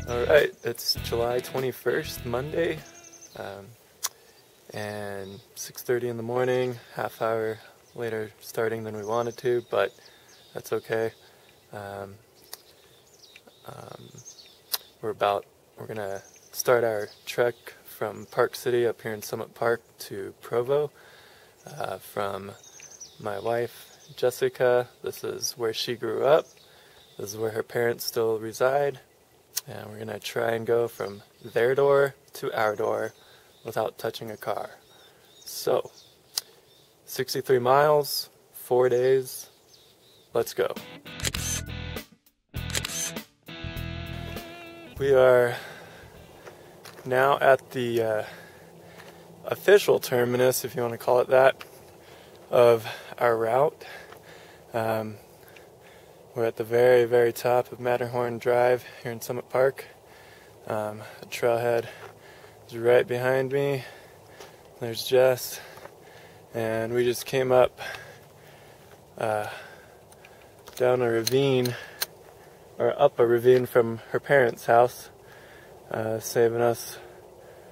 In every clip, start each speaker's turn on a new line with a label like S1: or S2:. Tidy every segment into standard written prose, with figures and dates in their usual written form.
S1: Alright, it's July 21st, Monday, and 6:30 in the morning, half hour later starting than we wanted to, but that's okay. We're gonna start our trek from Park City up here in Summit Park to Provo. From my wife, Jessica, this is where she grew up, this is where her parents still reside. And we're going to try and go from their door to our door without touching a car. So, 63 miles, 4 days, let's go. We are now at the official terminus, if you want to call it that, of our route. We're at the very, very top of Matterhorn Drive here in Summit Park. The trailhead is right behind me. There's Jess. And we just came up down a ravine, or up a ravine from her parents' house, saving us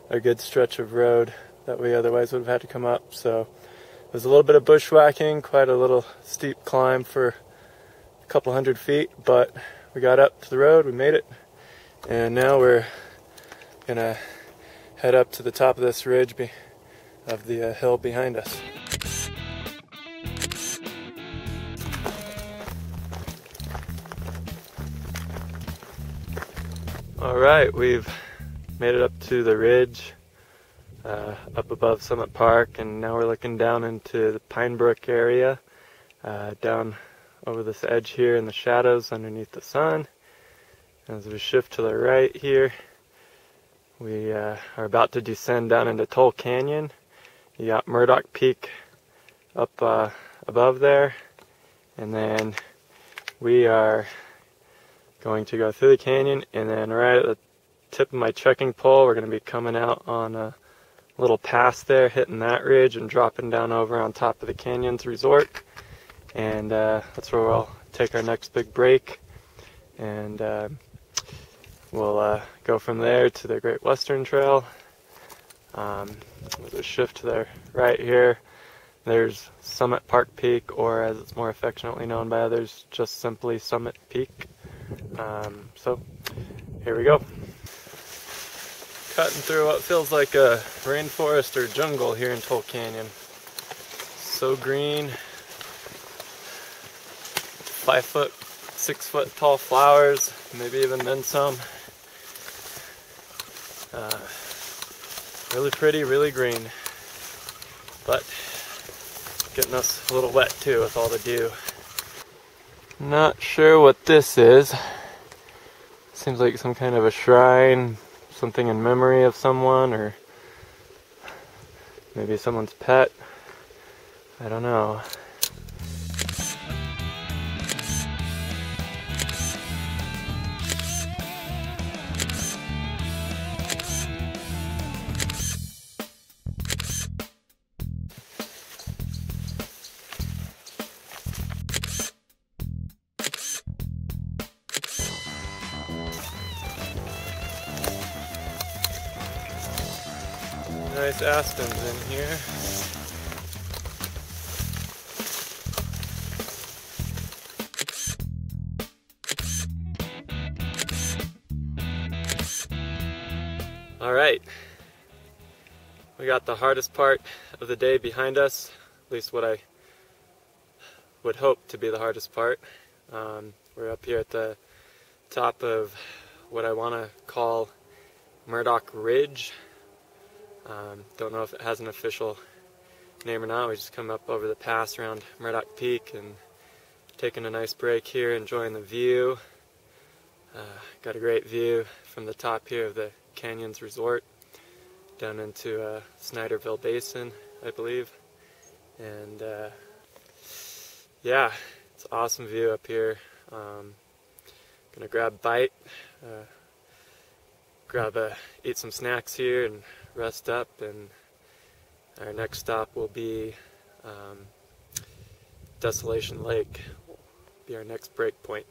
S1: a good stretch of road that we otherwise would have had to come up. So there's a little bit of bushwhacking, quite a little steep climb for a couple hundred feet, but we got up to the road, we made it, and now we're gonna head up to the top of this ridge of the hill behind us. Alright, we've made it up to the ridge up above Summit Park, and now we're looking down into the Pine Brook area, down over this edge here in the shadows underneath the sun. As we shift to the right here, we are about to descend down into Toll Canyon. You got Murdoch Peak up above there, and then we are going to go through the canyon, and then right at the tip of my trekking pole we're going to be coming out on a little pass there, hitting that ridge and dropping down over on top of the canyon's resort. And that's where we'll take our next big break, and we'll go from there to the Great Western Trail. With a shift to the right here, there's Summit Park Peak, or as it's more affectionately known by others, just simply Summit Peak. So here we go. Cutting through what feels like a rainforest or jungle here in Toll Canyon. So green. 5 foot, 6 foot tall flowers, maybe even then some. Really pretty, really green, but getting us a little wet too with all the dew. Not sure what this is. Seems like some kind of a shrine, something in memory of someone, or maybe someone's pet. I don't know. Nice aspens in here. Alright, we got the hardest part of the day behind us, at least what I would hope to be the hardest part. We're up here at the top of what I want to call Murdoch Ridge. Don't know if it has an official name or not. We just come up over the pass around Murdoch Peak and taking a nice break here, enjoying the view. Got a great view from the top here of the Canyons Resort down into Snyderville Basin, I believe. And yeah, it's an awesome view up here. Gonna grab a bite, eat some snacks here and rest up, and our next stop will be Desolation Lake, will be our next break point.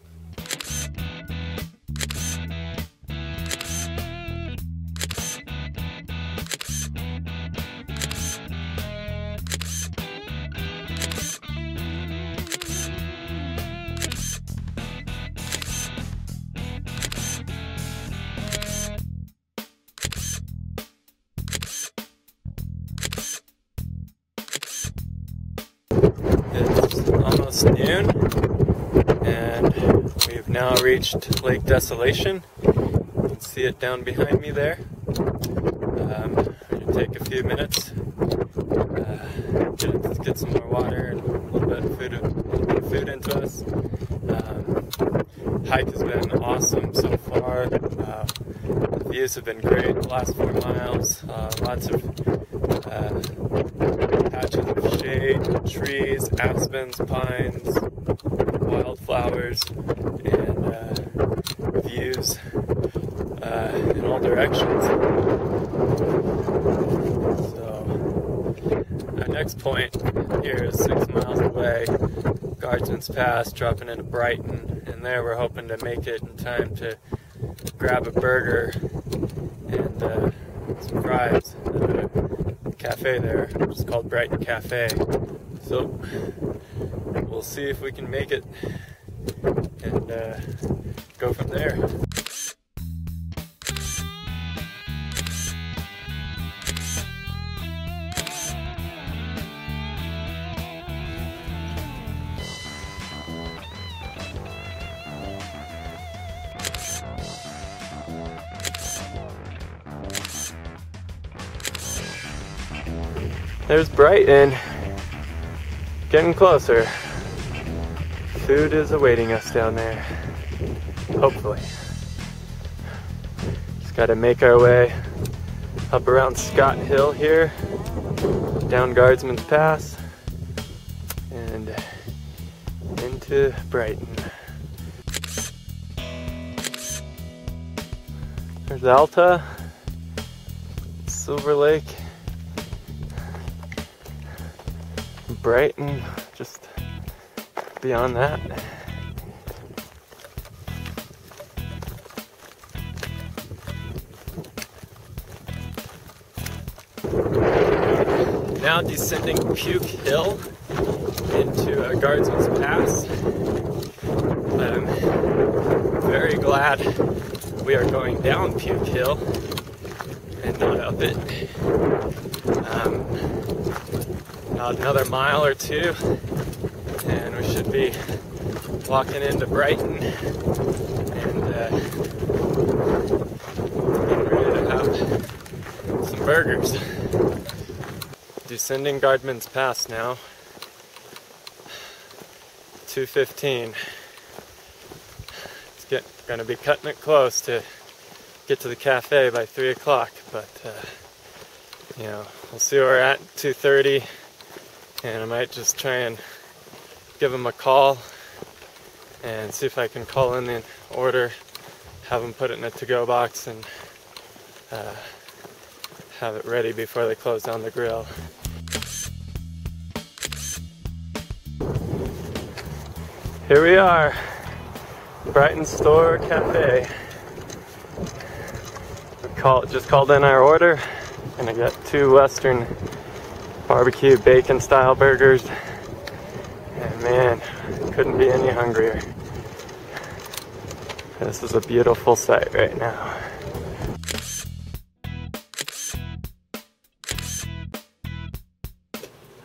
S1: almost noon, and we've now reached Lake Desolation. You can see it down behind me there. I'm going to take a few minutes, get some more water and a little bit of food into us. Hike has been awesome so far. The views have been great the last 4 miles. Lots of patches of shade, trees, aspens, pines, wildflowers, and views in all directions. So our next point here is 6 miles away, Guardsman's Pass, dropping into Brighton, and there we're hoping to make it in time to grab a burger and some fries at a cafe there, which is called Brighton Cafe. So we'll see if we can make it and go from there. There's Brighton, getting closer. Food is awaiting us down there, hopefully. Just gotta make our way up around Scott Hill here, down Guardsman's Pass, and into Brighton. There's Alta, Silver Lake, Brighton, just beyond that. Now descending Puke Hill into Guardsman's Pass. I'm very glad we are going down Puke Hill and not up it. About another mile or two, and we should be walking into Brighton and getting ready to have some burgers. Descending Guardsman's Pass now, 2:15. It's going to be cutting it close to get to the cafe by 3 o'clock, but you know, we'll see where we're at 2:30. And I might just try and give them a call and see if I can call in the order, have them put it in a to-go box, and have it ready before they close down the grill. Here we are, Brighton Store Cafe. Just called in our order, and I got 2 Western barbecue bacon style burgers, and man, couldn't be any hungrier. This is a beautiful sight right now.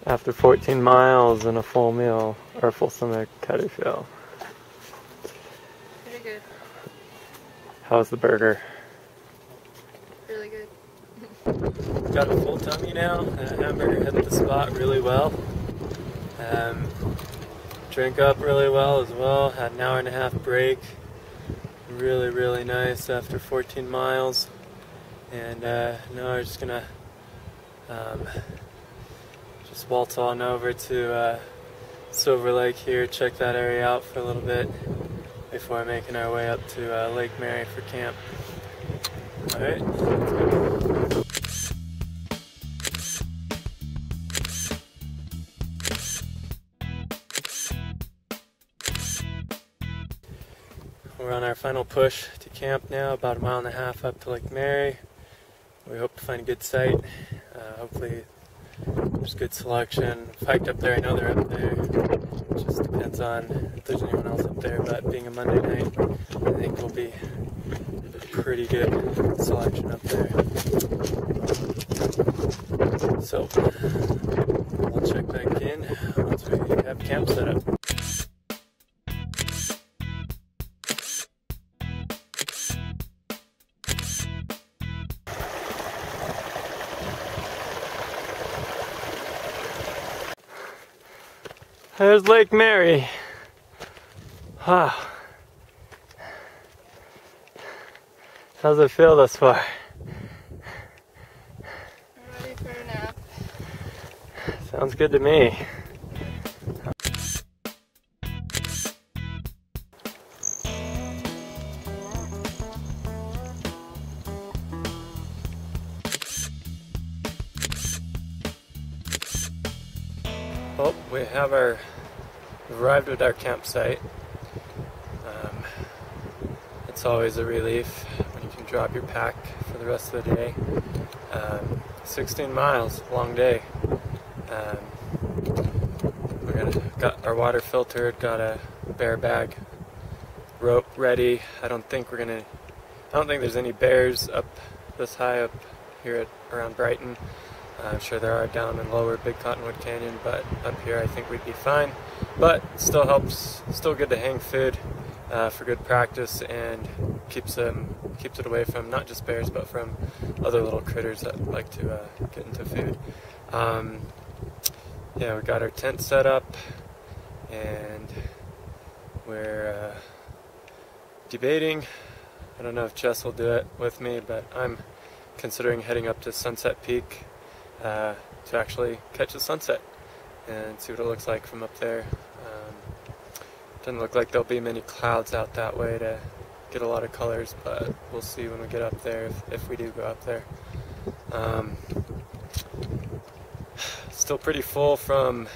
S1: After 14 miles and a full meal, or a full stomach, how do you feel?
S2: Pretty good.
S1: How's the burger?
S2: Really good.
S1: Got a full tummy now. Hamburger hit the spot really well. Drank up really well as well. Had an hour and a half break. Really, really nice after 14 miles. And now we're just gonna just waltz on over to Silver Lake here, check that area out for a little bit before making our way up to Lake Mary for camp. Alright, let's go. We're on our final push to camp now, about a mile and a half up to Lake Mary. We hope to find a good site. Hopefully there's good selection. I've hiked up there, I know they're up there. It just depends on if there's anyone else up there, but being a Monday night, I think we'll be a pretty good selection up there. So, we'll check back in once we have camp set up. There's Lake Mary. Wow. How's it feel thus far?
S2: I'm ready for a nap.
S1: Sounds good to me. Well, we have arrived at our campsite. It's always a relief when you can drop your pack for the rest of the day. 16 miles, long day. Got our water filtered, got a bear bag, rope ready. I don't think there's any bears up this high up here around Brighton. I'm sure there are down in lower Big Cottonwood Canyon, but up here I think we'd be fine. But still good to hang food for good practice, and keeps it away from not just bears but from other little critters that like to get into food. Yeah, we got our tent set up, and we're debating. I don't know if Jess will do it with me, but I'm considering heading up to Sunset Peak to actually catch the sunset and see what it looks like from up there. Doesn't look like there'll be many clouds out that way to get a lot of colors, but we'll see when we get up there if we do go up there. Still pretty full from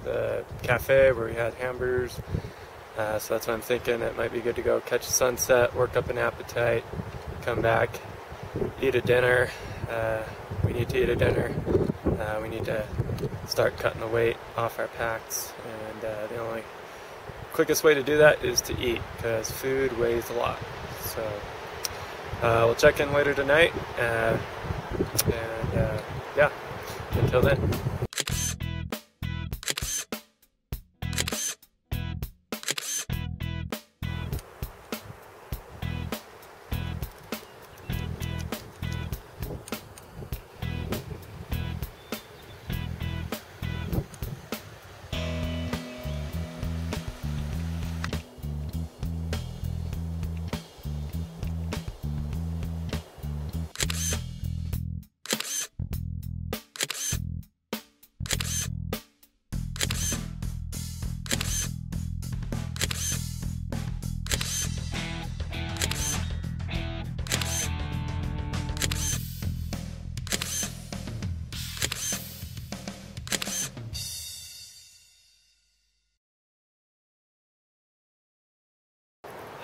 S1: the cafe where we had hamburgers, so that's why I'm thinking it might be good to go catch the sunset, work up an appetite, come back, eat a dinner. We need to eat a dinner. We need to start cutting the weight off our packs, and the only quickest way to do that is to eat, because food weighs a lot. So we'll check in later tonight, and yeah, until then.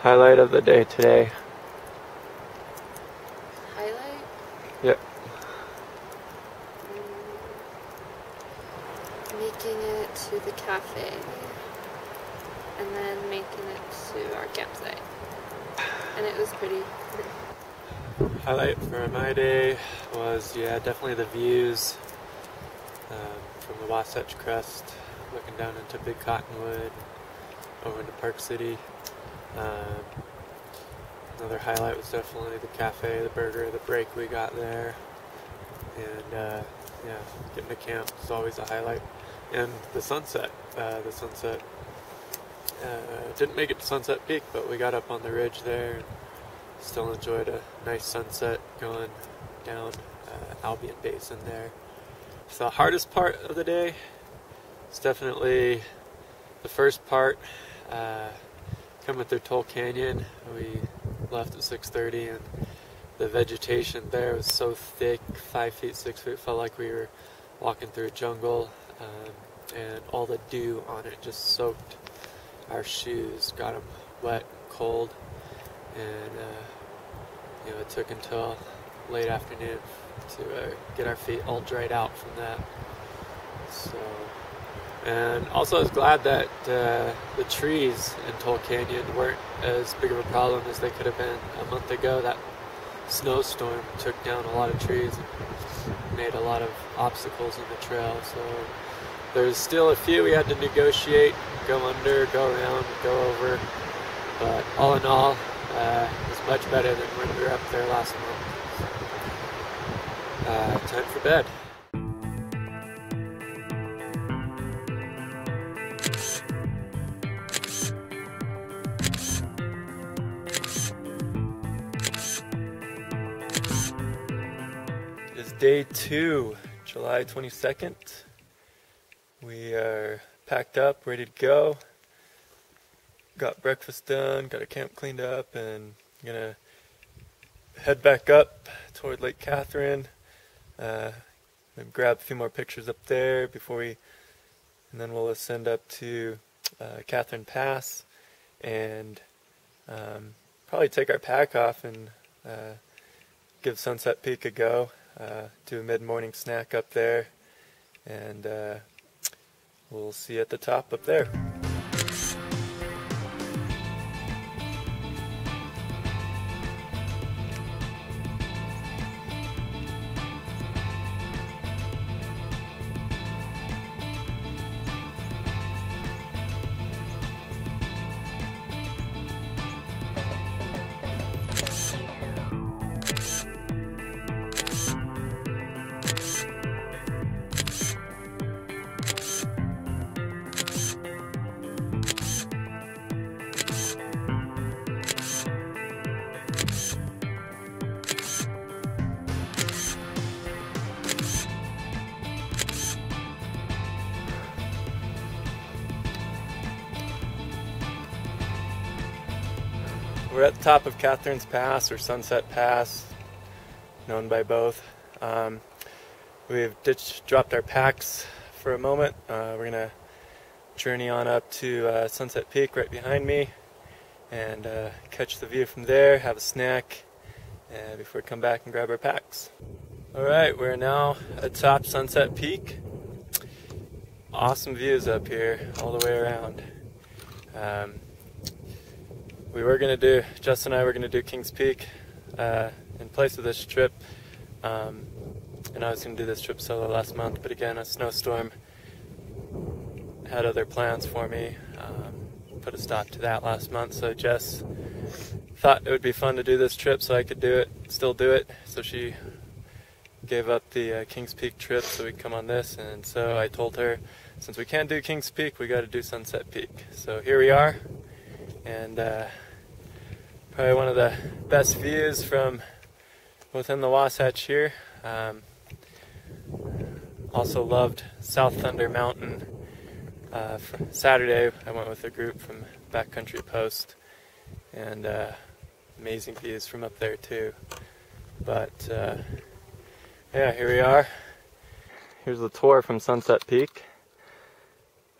S1: Highlight of the day today.
S2: Highlight?
S1: Yep.
S2: Making it to the cafe, and then making it to our campsite. And it was pretty.
S1: Highlight for my day was, yeah, definitely the views from the Wasatch Crest, looking down into Big Cottonwood, over into Park City. Another highlight was definitely the cafe, the burger, the break we got there, and yeah, getting to camp is always a highlight. And the sunset. Didn't make it to Sunset Peak, but we got up on the ridge there and still enjoyed a nice sunset going down Albion Basin there. So the hardest part of the day is definitely the first part. Coming through Toll Canyon, we left at 6:30, and the vegetation there was so thick, 5 feet, 6 feet, felt like we were walking through a jungle, and all the dew on it just soaked our shoes, got them wet, cold, and you know, it took until late afternoon to get our feet all dried out from that. So. And also I was glad that the trees in Toll Canyon weren't as big of a problem as they could have been a month ago. That snowstorm took down a lot of trees and made a lot of obstacles in the trail. So there's still a few we had to negotiate, go under, go around, go over. But all in all, it was much better than when we were up there last month. Time for bed. Day 2, July 22nd. We are packed up, ready to go. Got breakfast done, got our camp cleaned up, and gonna head back up toward Lake Catherine. Maybe grab a few more pictures up there and then we'll ascend up to Catherine Pass and probably take our pack off and give Sunset Peak a go. Do a mid-morning snack up there, and we'll see you at the top up there. We're at the top of Catherine's Pass, or Sunset Pass, known by both. We've dropped our packs for a moment. We're going to journey on up to Sunset Peak right behind me and catch the view from there, have a snack before we come back and grab our packs. Alright, we're now atop Sunset Peak. Awesome views up here all the way around. Jess and I were going to do Kings Peak in place of this trip, and I was going to do this trip solo last month, but again, a snowstorm had other plans for me, put a stop to that last month, so Jess thought it would be fun to do this trip so I could still do it, so she gave up the Kings Peak trip so we could come on this, and so I told her, since we can't do Kings Peak, we got to do Sunset Peak. So here we are, and probably one of the best views from within the Wasatch here. Also loved South Thunder Mountain. Saturday I went with a group from Backcountry Post, and amazing views from up there too. But yeah, here we are. Here's the tour from Sunset Peak.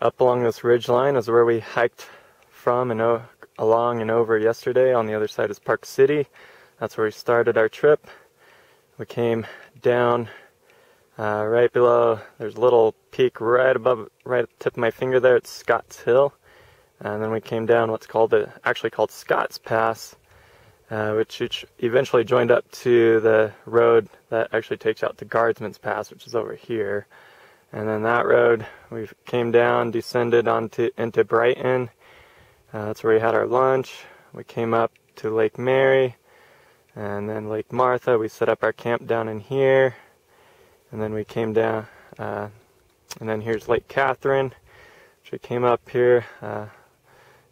S1: Up along this ridge line is where we hiked from and along and over yesterday. On the other side is Park City. That's where we started our trip. We came down right below. There's a little peak right at the tip of my finger there. It's Scott's Hill. And then we came down what's actually called Scott's Pass, which eventually joined up to the road that actually takes out to Guardsman's Pass, which is over here. And then that road, we came down, descended into Brighton. That's where we had our lunch. We came up to Lake Mary, and then Lake Martha. We set up our camp down in here, and then we came down, and then here's Lake Catherine, which we came up here,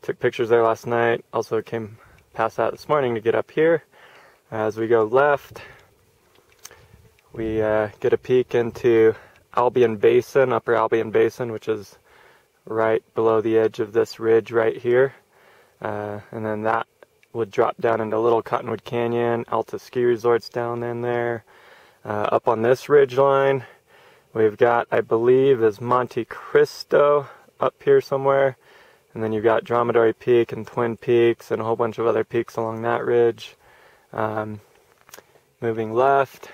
S1: took pictures there last night. Also came past that this morning to get up here. As we go left, we get a peek into Albion Basin, Upper Albion Basin, which is right below the edge of this ridge right here, and then that would drop down into Little Cottonwood Canyon, Alta Ski Resorts down in there. Up on this ridge line we've got, I believe, is Monte Cristo up here somewhere, and then you've got Dromedary Peak and Twin Peaks and a whole bunch of other peaks along that ridge. Moving left,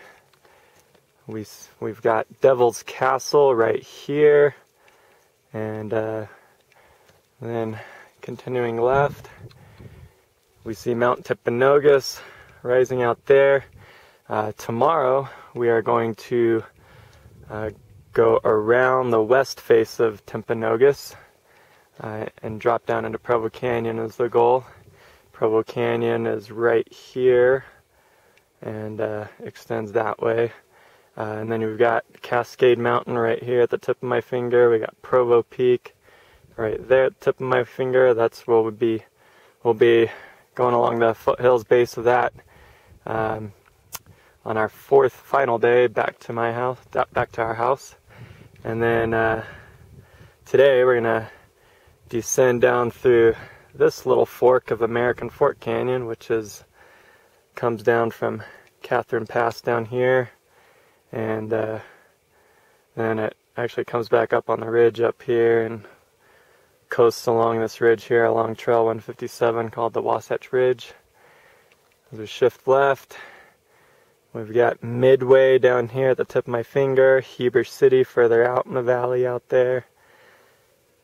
S1: we've got Devil's Castle right here. And then continuing left, we see Mount Timpanogos rising out there. Tomorrow we are going to go around the west face of Timpanogos and drop down into Provo Canyon is the goal. Provo Canyon is right here and extends that way. And then we've got Cascade Mountain right here at the tip of my finger. We got Provo Peak right there at the tip of my finger. That's where we'll be going along the foothills base of that. on our fourth final day back to my house, back to our house. And then today we're gonna descend down through this little fork of American Fork Canyon, which comes down from Catherine Pass down here, and then it actually comes back up on the ridge up here and coasts along this ridge here along Trail 157 called the Wasatch Ridge. As we shift left, we've got Midway down here at the tip of my finger, Heber City further out in the valley out there.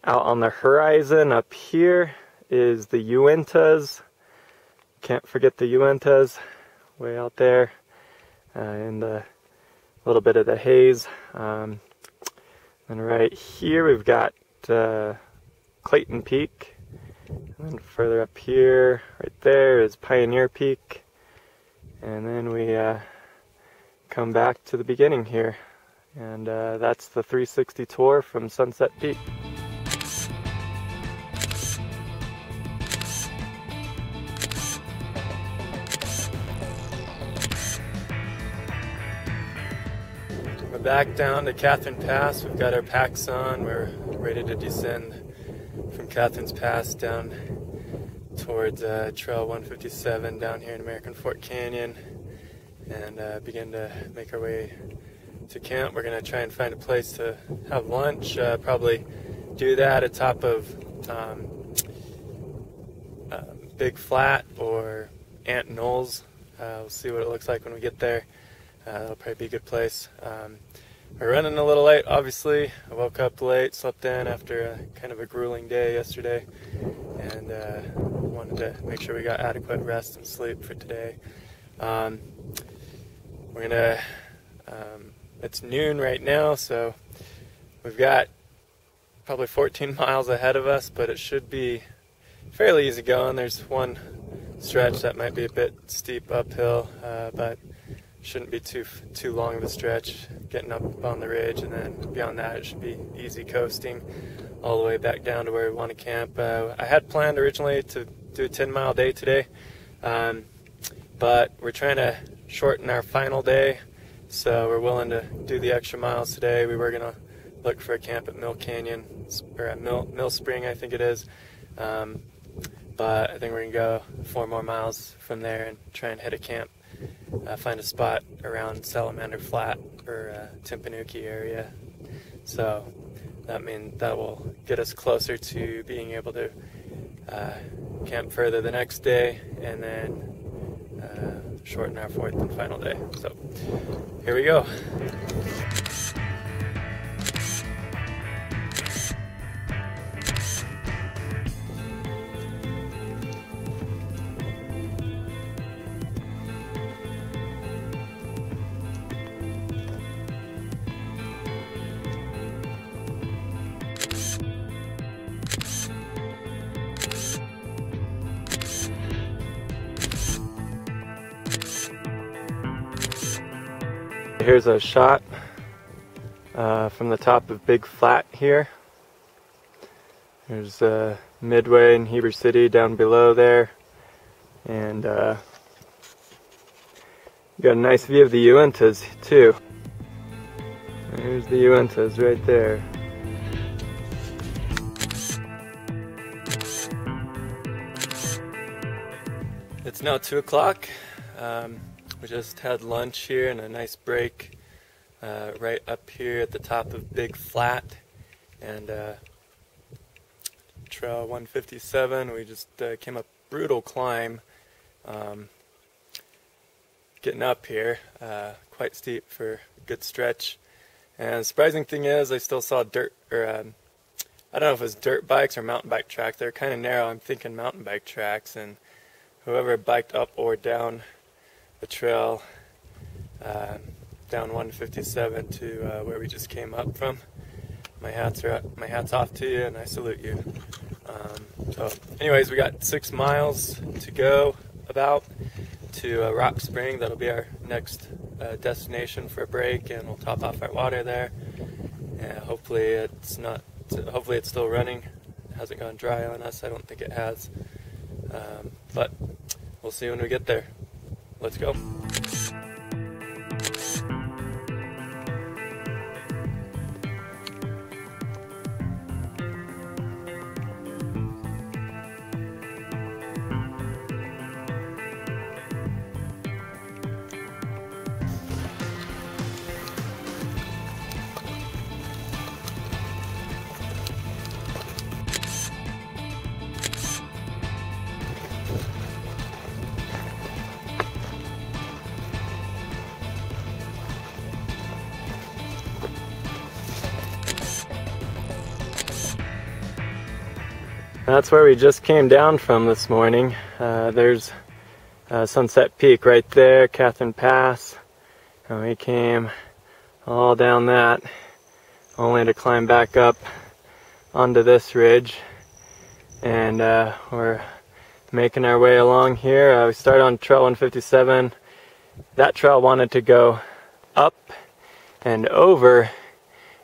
S1: Out on the horizon up here is the Uintas. Can't forget the Uintas way out there in the little bit of the haze. And right here we've got Clayton Peak. And then further up here, right there, is Pioneer Peak. And then we come back to the beginning here. And that's the 360 tour from Sunset Peak. We're back down to Catherine Pass. We've got our packs on. We're ready to descend from Catherine's Pass down towards Trail 157 down here in American Fork Canyon and begin to make our way to camp. We're going to try and find a place to have lunch, probably do that at top of Big Flat or Aunt Knowles. We'll see what it looks like when we get there. That'll probably be a good place. We're running a little late, obviously. I woke up late, slept in after kind of a grueling day yesterday, and wanted to make sure we got adequate rest and sleep for today. It's noon right now, so we've got probably 14 miles ahead of us, but it should be fairly easy going. There's one stretch that might be a bit steep uphill, but shouldn't be too long of a stretch getting up on the ridge, and then beyond that it should be easy coasting all the way back down to where we want to camp. I had planned originally to do a 10-mile day today, but we're trying to shorten our final day, so we're willing to do the extra miles today. We were going to look for a camp at Mill Canyon, or at Mill Spring I think it is, but I think we're going to go 4 more miles from there and try and hit a camp. Find a spot around Salamander Flat or Timpanuki area. So that will get us closer to being able to camp further the next day and then shorten our 4th and final day. So here we go. Here's a shot from the top of Big Flat here. There's Midway and Heber City down below there, and you got a nice view of the Uintas too. There's the Uintas right there. It's now 2 o'clock. We just had lunch here and a nice break right up here at the top of Big Flat and Trail 157. We just came up brutal climb getting up here, quite steep for a good stretch. And the surprising thing is I still saw dirt, or I don't know if it was dirt bikes or mountain bike tracks. They're kind of narrow. I'm thinking mountain bike tracks, and whoever biked up or down the trail down 157 to where we just came up from. My hat's off to you, and I salute you. So anyways, we got 6 miles to go about to Rock Spring. That'll be our next destination for a break, and we'll top off our water there. And hopefully it's still running. It hasn't gone dry on us. I don't think it has. But we'll see when we get there. Let's go. That's where we just came down from this morning. There's Sunset Peak right there, Catherine Pass, and we came all down that, only to climb back up onto this ridge, and we're making our way along here. We started on Trail 157. That trail wanted to go up and over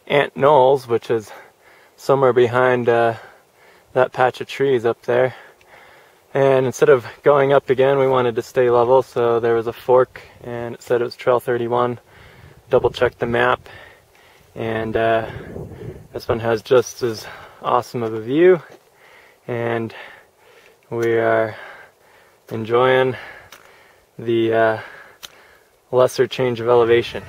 S1: Ant Knolls, which is somewhere behind that patch of trees up there. And instead of going up again, we wanted to stay level, so there was a fork and it said it was Trail 31. Double checked the map, and this one has just as awesome of a view, and we are enjoying the lesser change of elevation.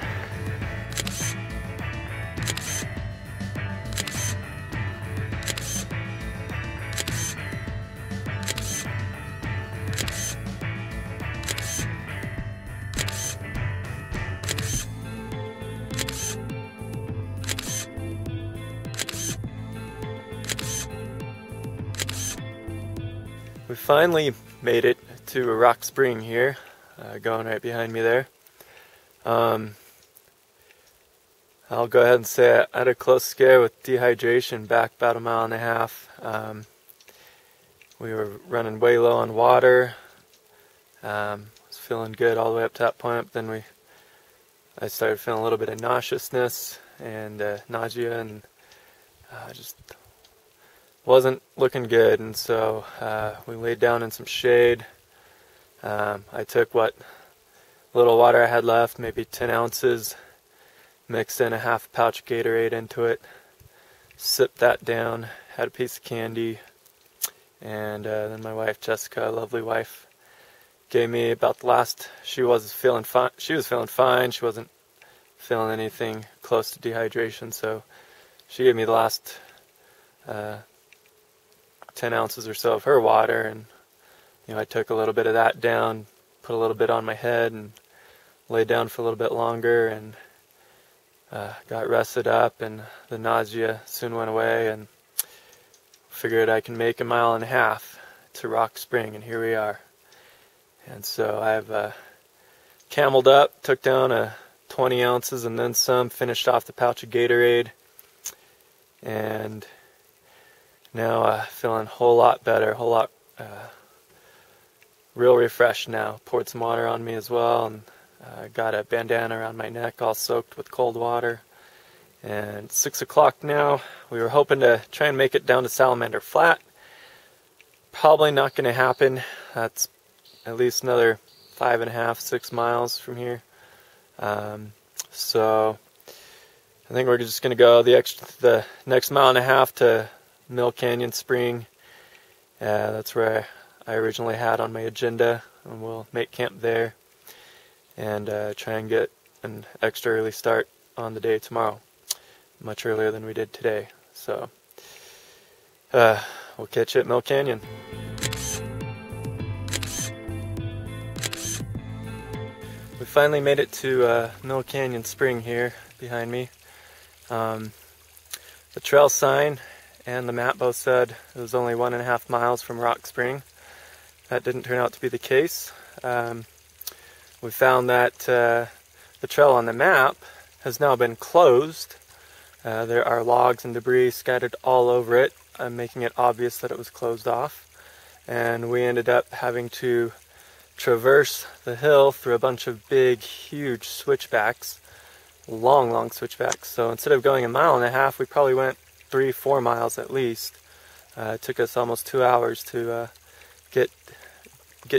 S1: We finally made it to a rock spring here, going right behind me there. I'll go ahead and say I had a close scare with dehydration back about a mile and a half. We were running way low on water. Was feeling good all the way up to that point, but then I started feeling a little bit of nauseousness and nausea, and just wasn't looking good, and so we laid down in some shade. I took what little water I had left, maybe 10 ounces, mixed in a half pouch of Gatorade into it, sipped that down, had a piece of candy, and then my wife Jessica, lovely wife, gave me about the last. She was feeling fine. She wasn't feeling anything close to dehydration, so she gave me the last 10 ounces or so of her water, and I took a little bit of that down, put a little bit on my head, and laid down for a little bit longer, and got rested up, and the nausea soon went away, and figured I can make a mile and a half to Rock Spring, and here we are. And so I've cameled up, took down 20 ounces and then some, finished off the pouch of Gatorade, and now feeling a whole lot better, real refreshed now. Poured some water on me as well, and got a bandana around my neck all soaked with cold water. And it's 6 o'clock now. We were hoping to try and make it down to Salamander Flat. Probably not going to happen. That's at least another 5.5, 6 miles from here. So I think we're just going to go the next mile and a half to Mill Canyon Spring. That's where I originally had on my agenda, and we'll make camp there and try and get an extra early start on the day tomorrow, much earlier than we did today. So we'll catch you at Mill Canyon. We finally made it to Mill Canyon Spring here behind me. The trail sign and the map both said it was only 1.5 miles from Rock Spring. That didn't turn out to be the case. We found that the trail on the map has now been closed. There are logs and debris scattered all over it, making it obvious that it was closed off. And we ended up having to traverse the hill through a bunch of big, huge switchbacks, long switchbacks. So instead of going 1.5 miles, we probably went 3-4 miles at least. It took us almost 2 hours to get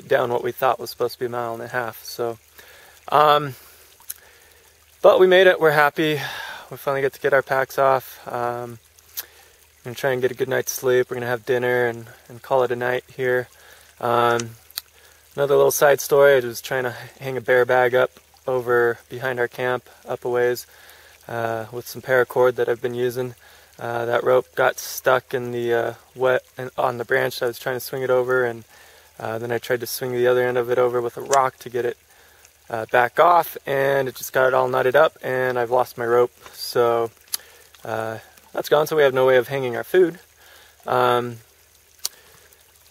S1: down what we thought was supposed to be 1.5 miles. So, but we made it. We're happy. We finally get to get our packs off. We're gonna try and get a good night's sleep. We're gonna have dinner and call it a night here. Another little side story. I was trying to hang a bear bag up over behind our camp, up a ways, with some paracord that I've been using. That rope got stuck in the wet and on the branch. I was trying to swing it over, and then I tried to swing the other end of it over with a rock to get it back off, and it just got it all knotted up, and I've lost my rope. So that's gone, so we have no way of hanging our food.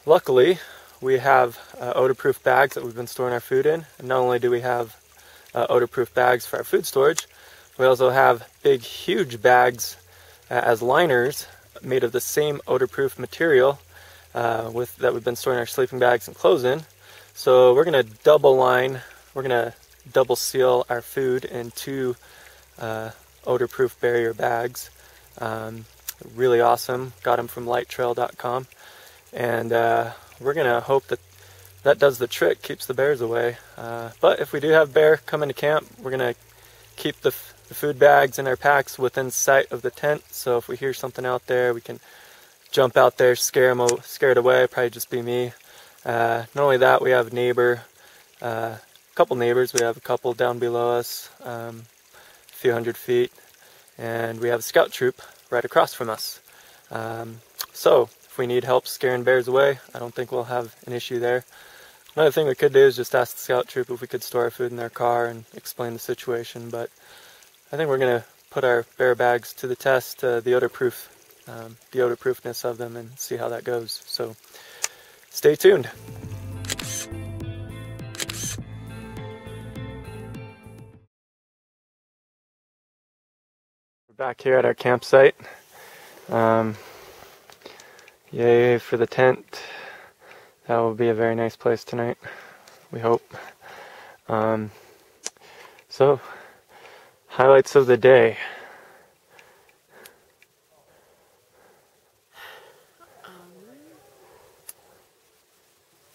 S1: luckily, we have odor-proof bags that we've been storing our food in. And not only do we have odor-proof bags for our food storage, we also have big, huge bags as liners made of the same odor-proof material that we've been storing our sleeping bags and clothes in. So we're going to double seal our food in 2 odor-proof barrier bags. Really awesome. Got them from lighttrail.com. And we're going to hope that does the trick, keeps the bears away. But if we do have bear come into camp, we're going to keep the food bags in our packs within sight of the tent. So if we hear something out there, we can jump out there, scare it away. Probably just be me. Not only that, we have a couple neighbors. We have a couple down below us, a few hundred feet, and we have a scout troop right across from us. So if we need help scaring bears away, I don't think we'll have an issue there. Another thing we could do is just ask the scout troop if we could store our food in their car and explain the situation, but I think we're going to put our bear bags to the test, the odor-proofness of them, and see how that goes. So stay tuned. We're back here at our campsite. Yay for the tent. That will be a very nice place tonight, we hope. So, highlights of the day.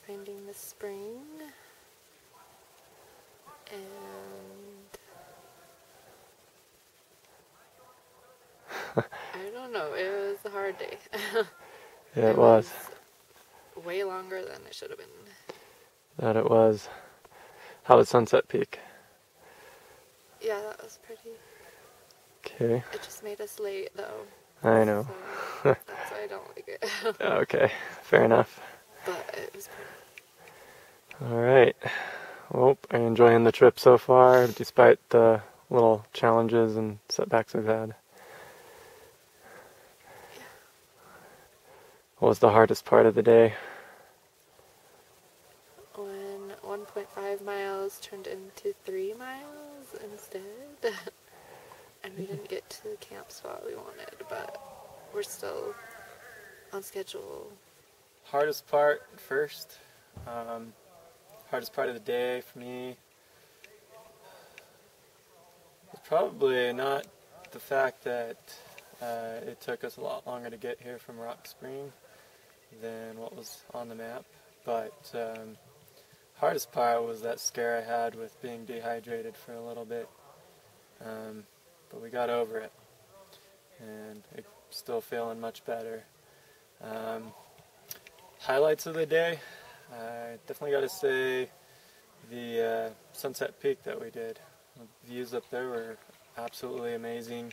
S2: Finding the spring, and I don't know, it was a hard day.
S1: Yeah, it was.
S2: Way longer than it should have been.
S1: That it was. How was Sunset Peak?
S2: Yeah, that was pretty.
S1: Okay.
S2: It just made us late, though.
S1: I know.
S2: So that's why I don't like it.
S1: Okay, fair enough.
S2: But it was pretty.
S1: Alright. Well, are you enjoying the trip so far, despite the little challenges and setbacks we've had? What was the hardest part of the day?
S2: When 1.5 miles turned into 3 miles instead. And we didn't get to the camp spot we wanted, but we're still on schedule.
S1: Hardest part first. Hardest part of the day for me was probably not the fact that it took us a lot longer to get here from Rock Spring than what was on the map, but hardest part was that scare I had with being dehydrated for a little bit, but we got over it, and it's still feeling much better. Highlights of the day, I definitely got to say the Sunset Peak that we did. The views up there were absolutely amazing.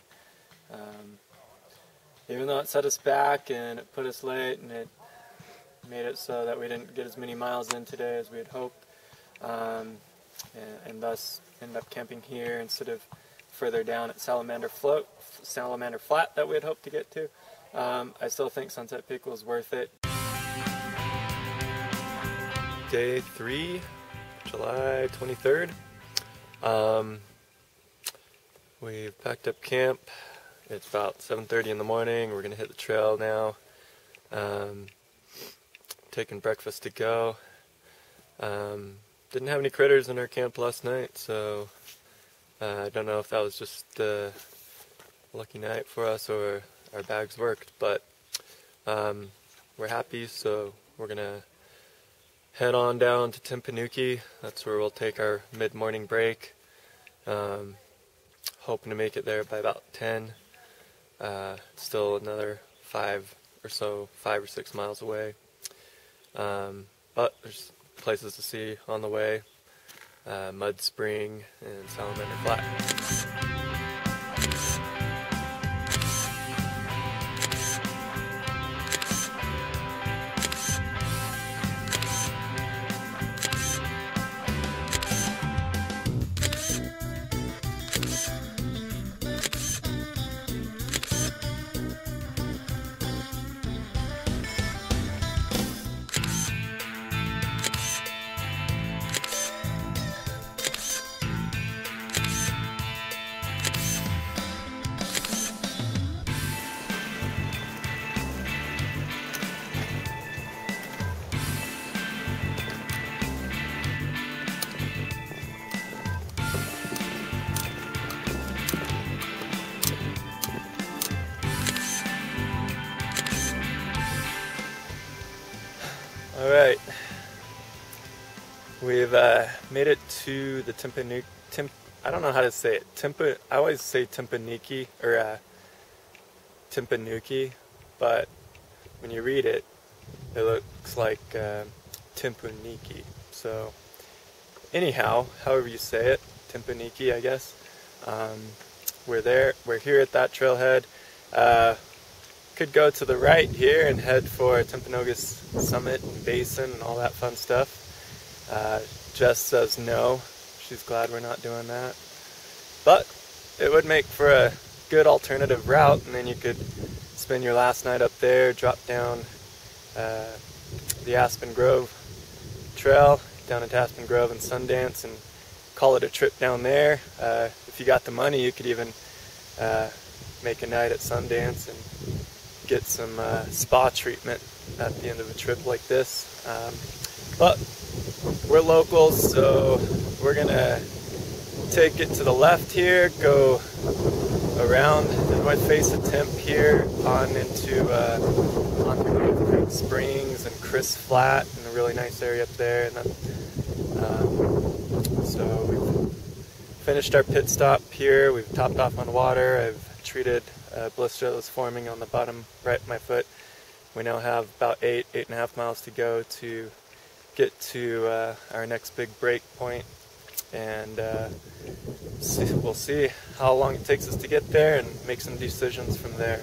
S1: Even though it set us back and it put us late and it made it so that we didn't get as many miles in today as we had hoped, and thus ended up camping here instead of further down at Salamander Flat that we had hoped to get to. I still think Sunset Peak was worth it. Day 3, July 23rd. We've packed up camp. It's about 7:30 in the morning. We're going to hit the trail now. Taking breakfast to go. Didn't have any critters in our camp last night, so I don't know if that was just a lucky night for us or our bags worked, but we're happy, so we're going to head on down to Timpanuki. That's where we'll take our mid-morning break. Hoping to make it there by about 10. Still another 5 or 6 miles away. But there's places to see on the way. Mud Spring and Salamander Flat. Alright, we've made it to the I don't know how to say it. I always say Timpaniki, or Timpanuki, but when you read it, it looks like Timpaniki. So, anyhow, however you say it, Timpaniki, I guess. We're here at that trailhead. Could go to the right here and head for Timpanogos Summit and Basin and all that fun stuff. Jess says no. She's glad we're not doing that. But it would make for a good alternative route, and then you could spend your last night up there, drop down the Aspen Grove Trail, down into Aspen Grove and Sundance, and call it a trip down there. If you got the money, you could even make a night at Sundance and get some spa treatment at the end of a trip like this. But we're locals, so we're gonna take it to the left here, go around the north face of Temp here on into Grove Creek Springs and Chris Flat, and a really nice area up there. And then, so we've finished our pit stop here. We've topped off on water. I've treated a blister that was forming on the bottom right of my foot. We now have about 8.5 miles to go to get to our next big break point, and we'll see how long it takes us to get there and make some decisions from there.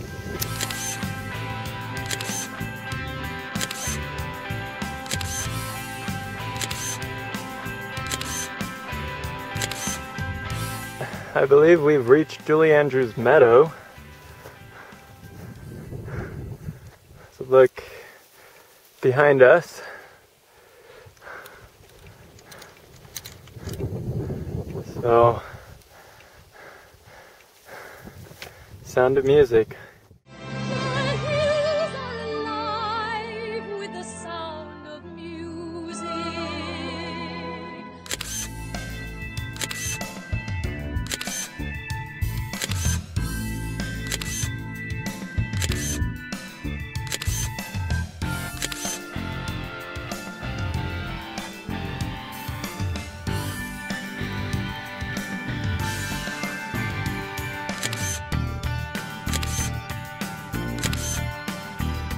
S1: I believe we've reached Julie Andrews Meadow. So look behind us. So, sound of music.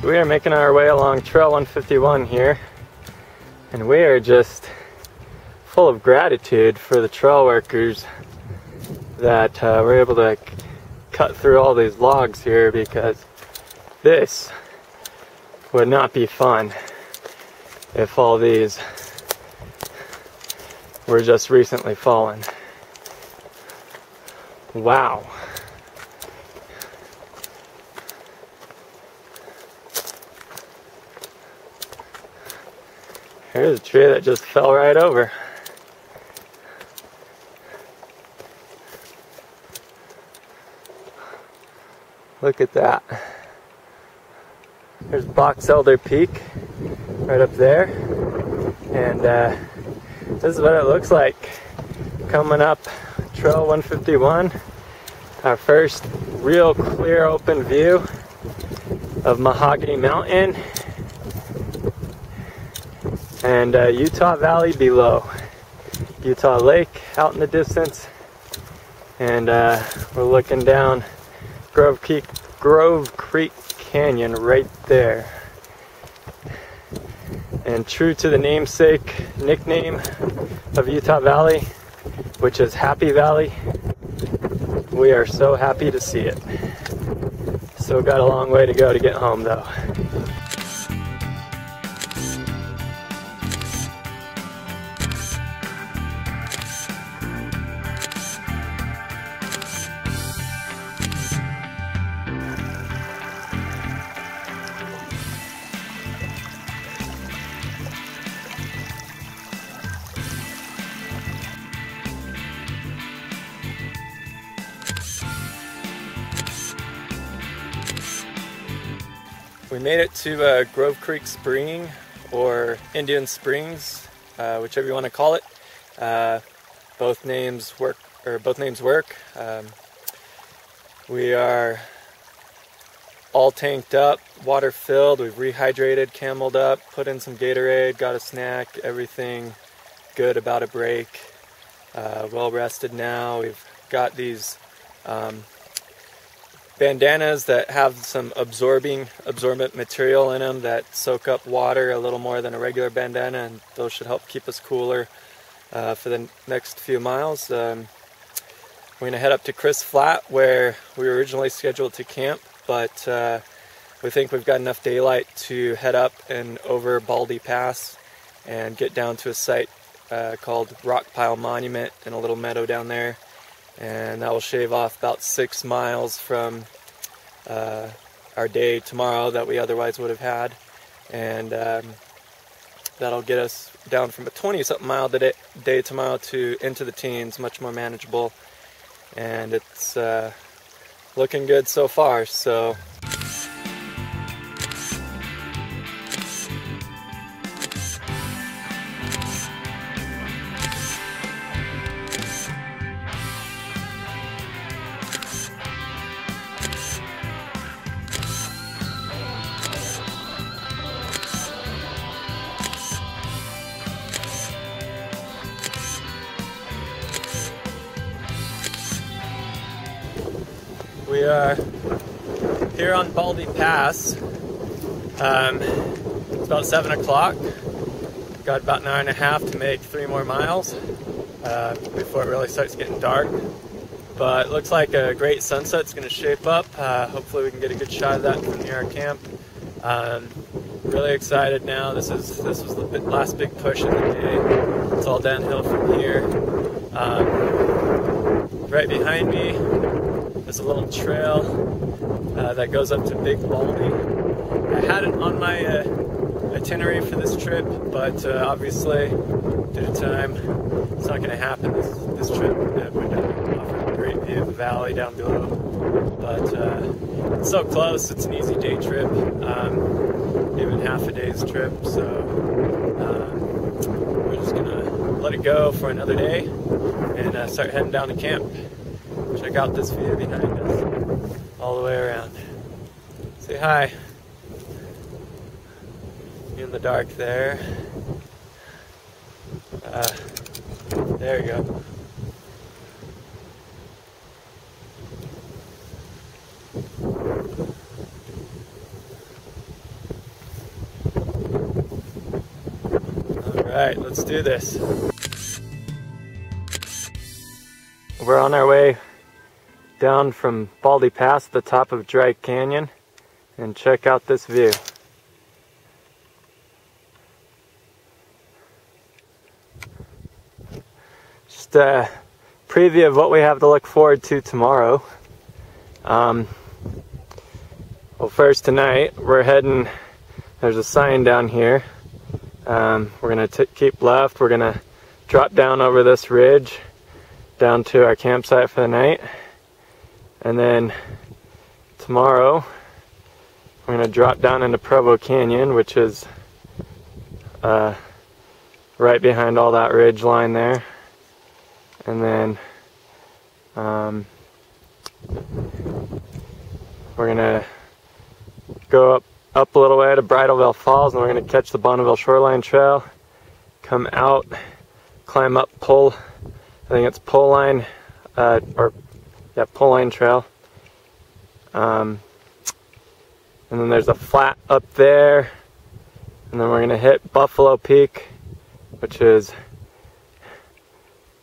S1: We are making our way along Trail 151 here, and we are just full of gratitude for the trail workers that were able to cut through all these logs here, because this would not be fun if all these were just recently fallen. Wow. Here's a tree that just fell right over. Look at that. There's Box Elder Peak right up there. And this is what it looks like coming up Trail 151. Our first real clear open view of Mahogany Mountain and Utah Valley below. Utah Lake out in the distance, and we're looking down Grove Creek Canyon right there. And true to the namesake nickname of Utah Valley, which is Happy Valley, we are so happy to see it. Still got a long way to go to get home though. We made it to Grove Creek Spring, or Indian Springs, whichever you want to call it. Both names work. We are all tanked up, water filled. We've rehydrated, cameled up, put in some Gatorade, got a snack, everything good about a break. Well rested now. We've got these bandanas that have some absorbent material in them that soak up water a little more than a regular bandana, and those should help keep us cooler for the next few miles. We're going to head up to Chris Flat where we were originally scheduled to camp, but we think we've got enough daylight to head up and over Baldy Pass and get down to a site called Rock Pile Monument in a little meadow down there. And that will shave off about 6 miles from our day tomorrow that we otherwise would have had, and that'll get us down from a 20-something mile day tomorrow to into the teens, much more manageable, and it's looking good so far. So we are here on Baldy Pass. It's about 7 o'clock. Got about an hour and a half to make 3 more miles before it really starts getting dark. But it looks like a great sunset's going to shape up. Hopefully we can get a good shot of that from near our camp. Really excited now. This was the last big push of the day. It's all downhill from here. Right behind me, there's a little trail that goes up to Big Baldy. I had it on my itinerary for this trip, but obviously, due to time, it's not going to happen this trip. It would offer a great view of the valley down below. But it's so close, it's an easy day trip, even half a day's trip, so we're just going to let it go for another day and start heading down to camp. Check out this view behind us, all the way around. Say hi. In the dark there. There you go. Alright, let's do this. We're on our way down from Baldy Pass to the top of Dry Canyon, and check out this view. Just a preview of what we have to look forward to tomorrow. Well, first tonight we're heading, there's a sign down here. We're going to keep left, we're going to drop down over this ridge down to our campsite for the night. And then tomorrow we're going to drop down into Provo Canyon, which is right behind all that ridge line there. And then we're going to go up a little way to Bridalveil Falls, and we're going to catch the Bonneville Shoreline Trail, come out, climb up I think it's Pole Line, Pole Line Trail. And then there's a flat up there, and then we're going to hit Buffalo Peak, which is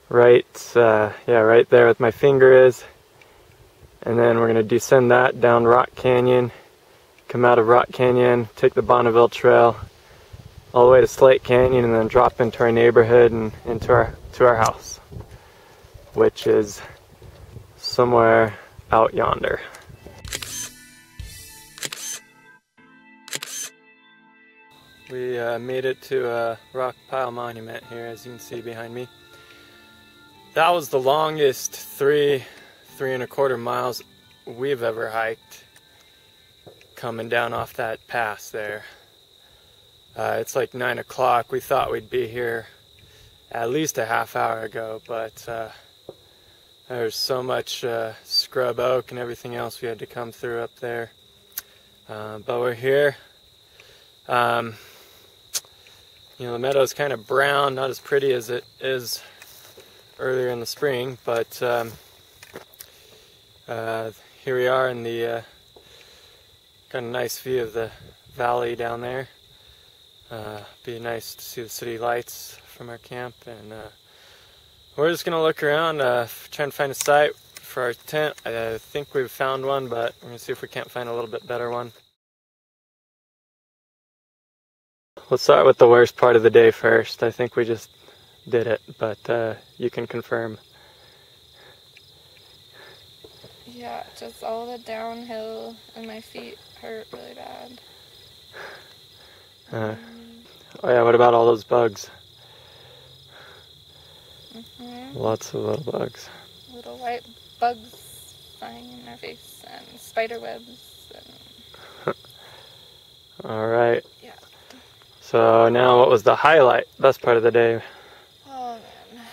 S1: right there with my finger is. And then we're going to descend that down Rock Canyon, come out of Rock Canyon, take the Bonneville Trail all the way to Slate Canyon, and then drop into our neighborhood and into our house, which is somewhere out yonder. We made it to a rock pile monument here, as you can see behind me. That was the longest 3.25 miles we've ever hiked, coming down off that pass there. It's like 9 o'clock. We thought we'd be here at least a half hour ago, but there's so much scrub oak and everything else we had to come through up there. But we're here. The meadow's kind of brown, not as pretty as it is earlier in the spring, but here we are in the got a nice view of the valley down there. Be nice to see the city lights from our camp, and we're just gonna look around, trying to find a site for our tent. I think we've found one, but we're gonna see if we can't find a little bit better one. Let's start with the worst part of the day first. I think we just did it, but you can confirm.
S2: Yeah, just all the downhill, and my feet hurt really bad.
S1: Oh yeah, what about all those bugs? Lots of little bugs.
S2: Little white bugs flying in our face, and spider webs. And...
S1: All right.
S2: Yeah.
S1: So now, what was the highlight, best part of the day?
S2: Oh man.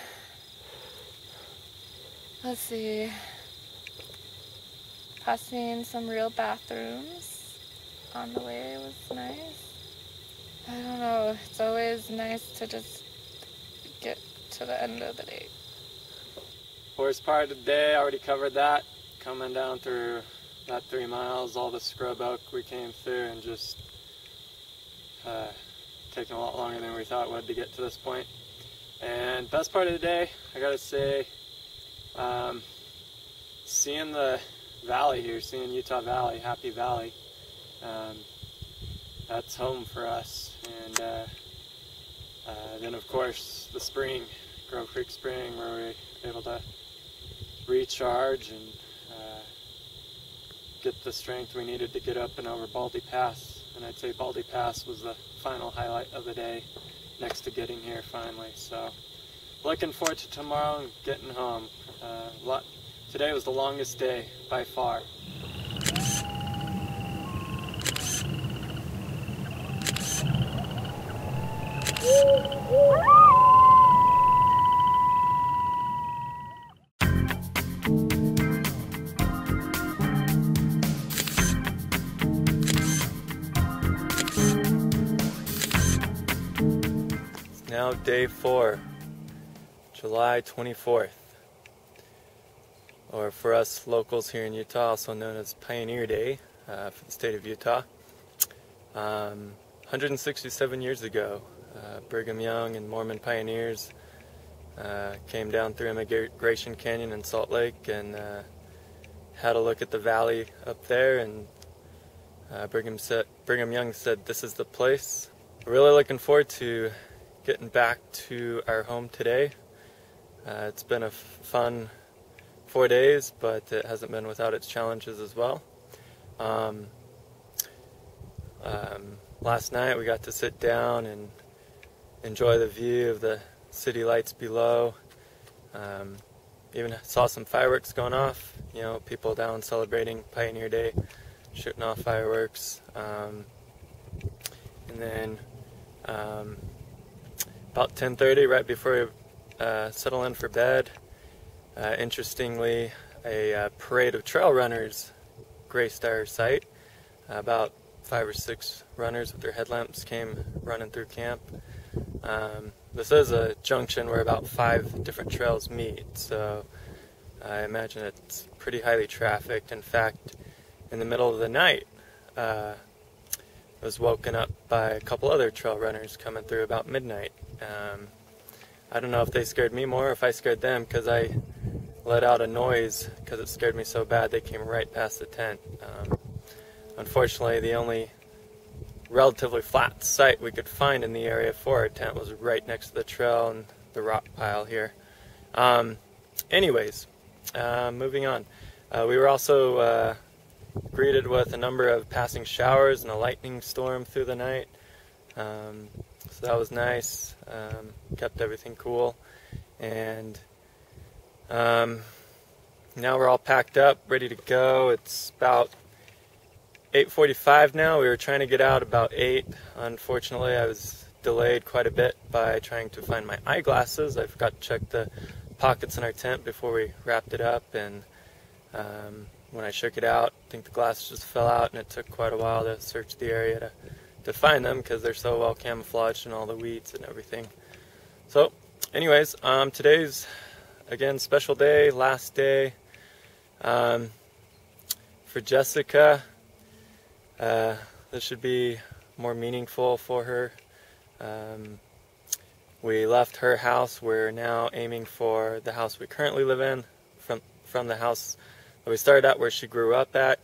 S2: Let's see. Passing some real bathrooms on the way was nice. I don't know, it's always nice to just get to the end of the day.
S1: Worst part of the day, already covered that. Coming down through that 3 miles, all the scrub oak we came through, and just taking a lot longer than we thought it would to get to this point. And best part of the day, I gotta say, seeing the valley here, seeing Utah Valley, Happy Valley, that's home for us. And then of course the spring, Grove Creek Spring, where we were able to recharge and get the strength we needed to get up and over Baldy Pass. And I'd say Baldy Pass was the final highlight of the day, next to getting here finally. So looking forward to tomorrow and getting home. Today was the longest day by far. It's now day 4, July 24th. Or for us locals here in Utah, also known as Pioneer Day for the state of Utah. 167 years ago, Brigham Young and Mormon pioneers came down through Immigration Canyon in Salt Lake and had a look at the valley up there, and Brigham Young said, "This is the place." We're really looking forward to getting back to our home today. It's been a fun 4 days, but it hasn't been without its challenges as well. Last night we got to sit down and enjoy the view of the city lights below. Even saw some fireworks going off, people down celebrating Pioneer Day, shooting off fireworks. And then about 10:30, right before we settle in for bed, interestingly, a parade of trail runners graced our site. About 5 or 6 runners with their headlamps came running through camp. This is a junction where about 5 different trails meet, so I imagine it's pretty highly trafficked. In fact, in the middle of the night, I was woken up by a couple other trail runners coming through about midnight. I don't know if they scared me more or if I scared them, because I let out a noise because it scared me so bad they came right past the tent. Unfortunately, the only relatively flat site we could find in the area for our tent was right next to the trail and the rock pile here. Anyways, moving on. We were also greeted with a number of passing showers and a lightning storm through the night. So that was nice. Kept everything cool. And now we're all packed up, ready to go. It's about 8:45 now. We were trying to get out about 8. Unfortunately, I was delayed quite a bit by trying to find my eyeglasses. I forgot to check the pockets in our tent before we wrapped it up, and when I shook it out, I think the glass just fell out, and it took quite a while to search the area to find them because they're so well camouflaged in all the weeds and everything. So anyways, today's again special day, last day for Jessica. This should be more meaningful for her. We left her house. We're now aiming for the house we currently live in, from the house that we started at, where she grew up at.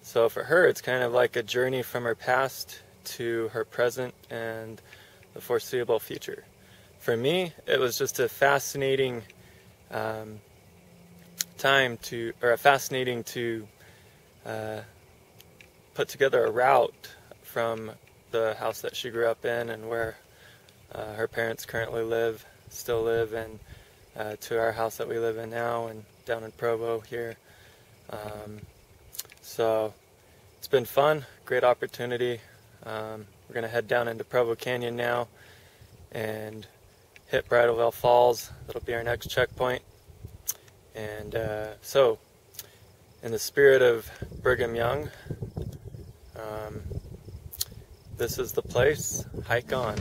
S1: So for her, it's kind of like a journey from her past to her present and the foreseeable future. For me, it was just a fascinating fascinating to put together a route from the house that she grew up in and where her parents currently still live, and to our house that we live in now and down in Provo here. So it's been fun, great opportunity. We're going to head down into Provo Canyon now and hit Bridalveil Falls. That'll be our next checkpoint. And so, in the spirit of Brigham Young, this is the place. Hike on.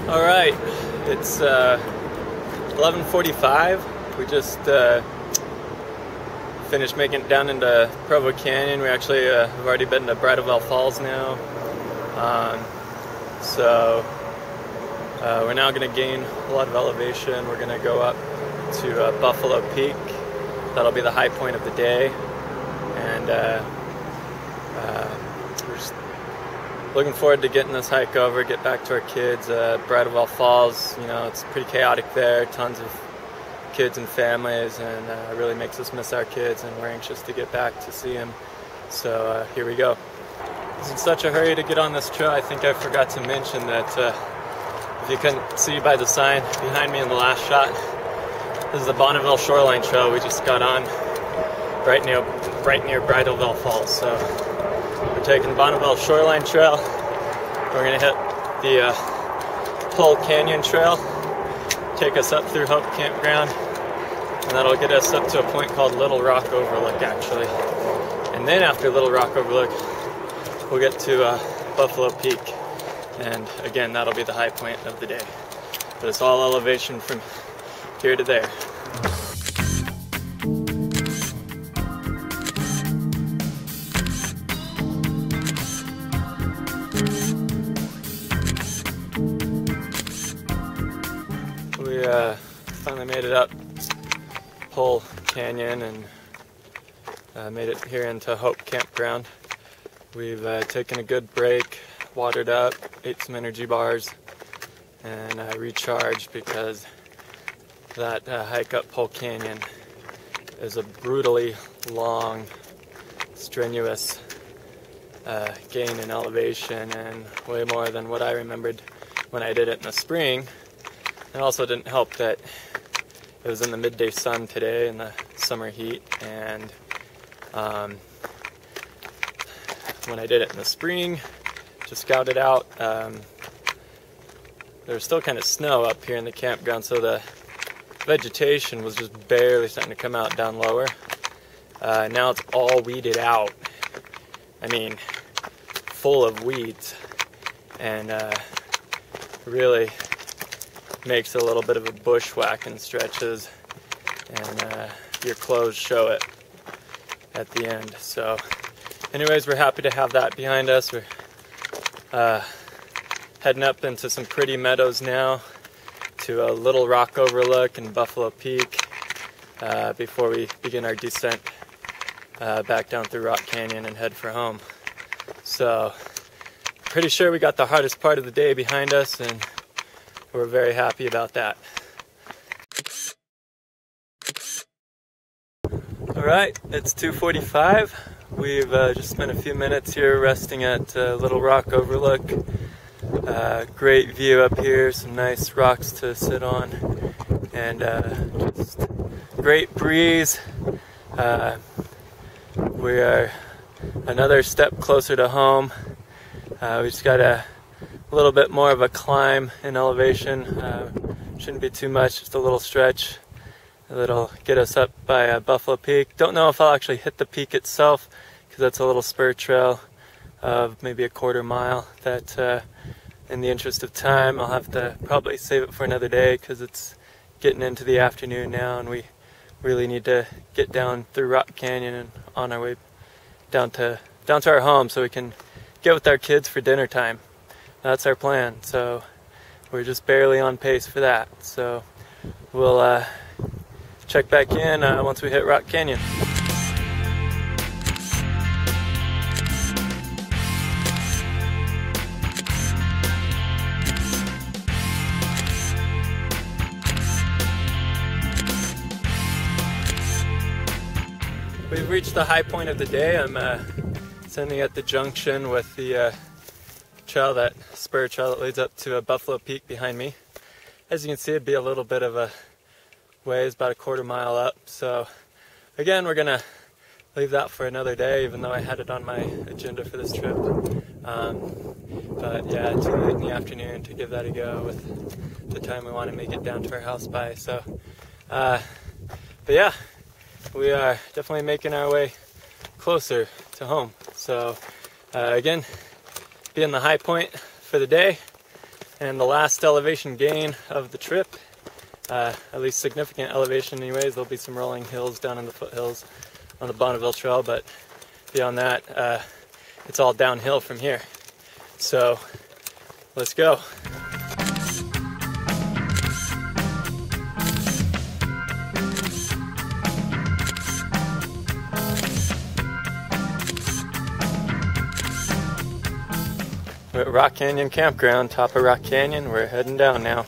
S1: All right, it's 11:45. We just finished making it down into Provo Canyon. We actually have already been to Bridalveil Falls now. So we're now going to gain a lot of elevation. We're going to go up to Buffalo Peak. That'll be the high point of the day. And we're just looking forward to getting this hike over, get back to our kids. Bridalveil Falls, you know, it's pretty chaotic there, tons of kids and families, and it really makes us miss our kids, and we're anxious to get back to see them. So here we go. I was in such a hurry to get on this trail, I think I forgot to mention that if you couldn't see by the sign behind me in the last shot, this is the Bonneville Shoreline Trail we just got on right near Bridalveil Falls. So we're taking the Bonneville Shoreline Trail. We're going to hit the Pole Canyon Trail, take us up through Hope Campground, and that'll get us up to a point called Little Rock Overlook, actually. And then after Little Rock Overlook, we'll get to Buffalo Peak, and again, that'll be the high point of the day. But it's all elevation from here to there. We finally made it up Pole Canyon and made it here into Hope Campground. We've taken a good break, watered up, ate some energy bars, and recharged because that hike up Pole Canyon is a brutally long, strenuous gain in elevation, and way more than what I remembered when I did it in the spring. It also didn't help that it was in the midday sun today in the summer heat, and when I did it in the spring to scout it out, there was still kind of snow up here in the campground, so the vegetation was just barely starting to come out down lower. Now it's all weeded out. I mean, full of weeds, and really makes a little bit of a bushwhack in stretches, and your clothes show it at the end. So anyways, we're happy to have that behind us. We're heading up into some pretty meadows now. to a little rock overlook in Buffalo Peak before we begin our descent back down through Rock Canyon and head for home. So pretty sure we got the hardest part of the day behind us, and we're very happy about that. Alright, it's 2:45. We've just spent a few minutes here resting at Little Rock Overlook. Great view up here, some nice rocks to sit on, and just great breeze. We are another step closer to home. We just got a little bit more of a climb in elevation. Shouldn't be too much, just a little stretch. That'll get us up by Buffalo Peak. Don't know if I'll actually hit the peak itself, because that's a little spur trail of maybe a quarter mile that in the interest of time I'll have to probably save it for another day, because it's getting into the afternoon now and we really need to get down through Rock Canyon and on our way down to our home so we can get with our kids for dinner time. That's our plan, so we're just barely on pace for that. So we'll check back in once we hit Rock Canyon. We've reached the high point of the day. I'm standing at the junction with the trail, that spur trail that leads up to Buffalo Peak behind me. As you can see, it'd be a little bit of a ways, about a quarter mile up. So again, we're gonna leave that for another day, even though I had it on my agenda for this trip. But yeah, too late in the afternoon to give that a go with the time we want to make it down to our house by. So, but yeah, we are definitely making our way closer to home. So again, being the high point for the day and the last elevation gain of the trip, at least significant elevation anyways. There'll be some rolling hills down in the foothills on the Bonneville Trail, but beyond that, it's all downhill from here. So let's go. We're at Rock Canyon Campground, top of Rock Canyon. We're heading down now.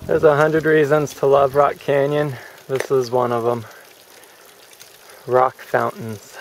S1: There's 100 reasons to love Rock Canyon. This is one of them. Rock fountains.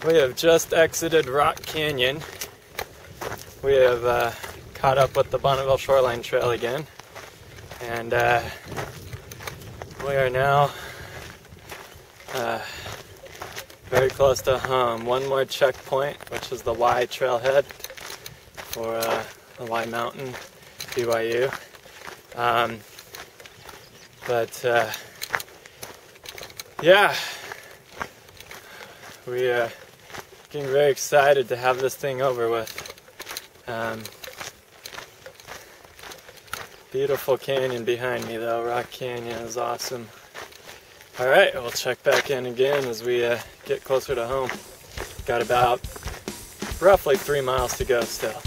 S1: We have just exited Rock Canyon. We have caught up with the Bonneville Shoreline Trail again, and we are now very close to home. One more checkpoint, which is the Y trailhead for the Y Mountain, BYU. Yeah, we are getting very excited to have this thing over with. Beautiful canyon behind me though. Rock Canyon is awesome. Alright, we'll check back in again as we get closer to home. Got about roughly 3 miles to go still.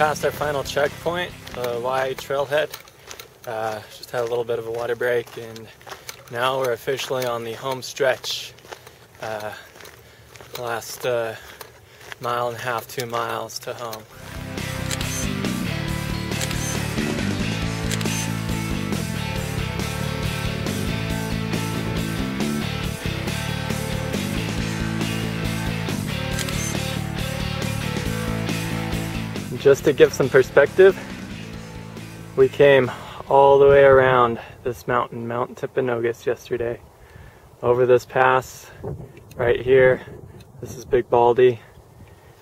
S1: past our final checkpoint, the Y trailhead. Just had a little bit of a water break, and now we're officially on the home stretch. Last mile and a half, 2 miles to home. Just to give some perspective, we came all the way around this mountain, Mount Timpanogos, yesterday. Over this pass, right here, this is Big Baldy,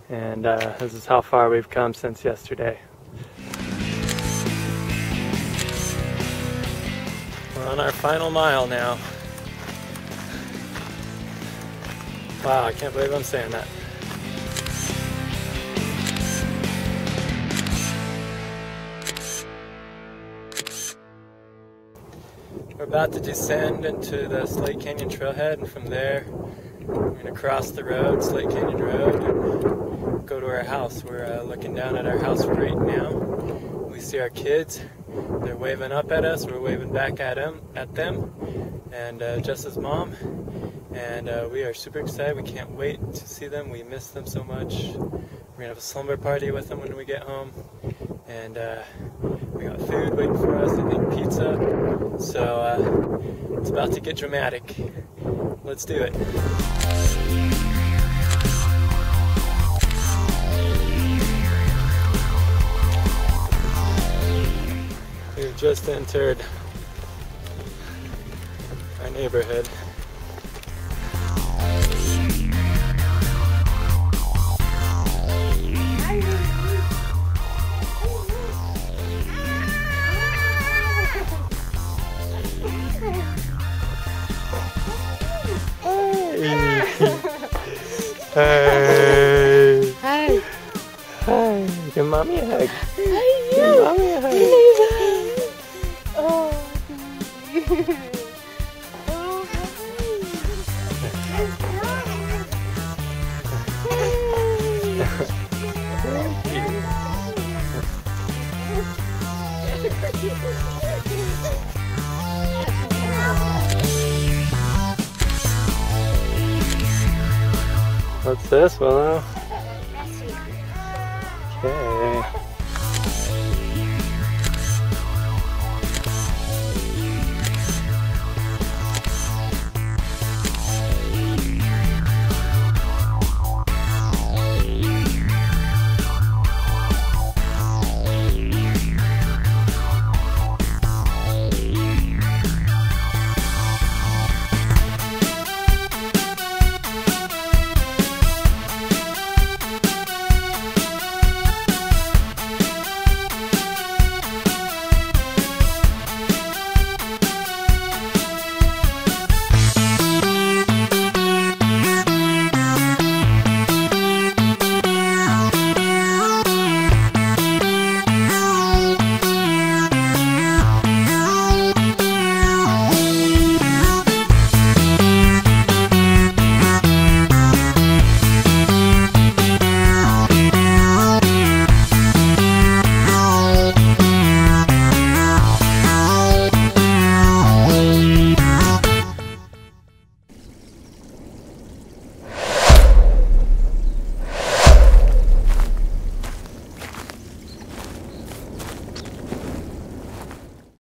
S1: and this is how far we've come since yesterday. We're on our final mile now. Wow, I can't believe I'm saying that. We're about to descend into the Slate Canyon trailhead, and from there we're going to cross the road, Slate Canyon Road, and go to our house. We're looking down at our house right now. We see our kids. They're waving up at us. We're waving back at them, and Jess's mom. And we are super excited. We can't wait to see them. We miss them so much. We're going to have a slumber party with them when we get home. And we got food waiting for us, I think pizza. So it's about to get dramatic. Let's do it. We've just entered our neighborhood. Hey!
S2: Hi!
S1: Hi! Give mommy a hug.
S2: Hi,
S1: Give mommy a hug.
S2: Oh,
S1: What's this, Willow?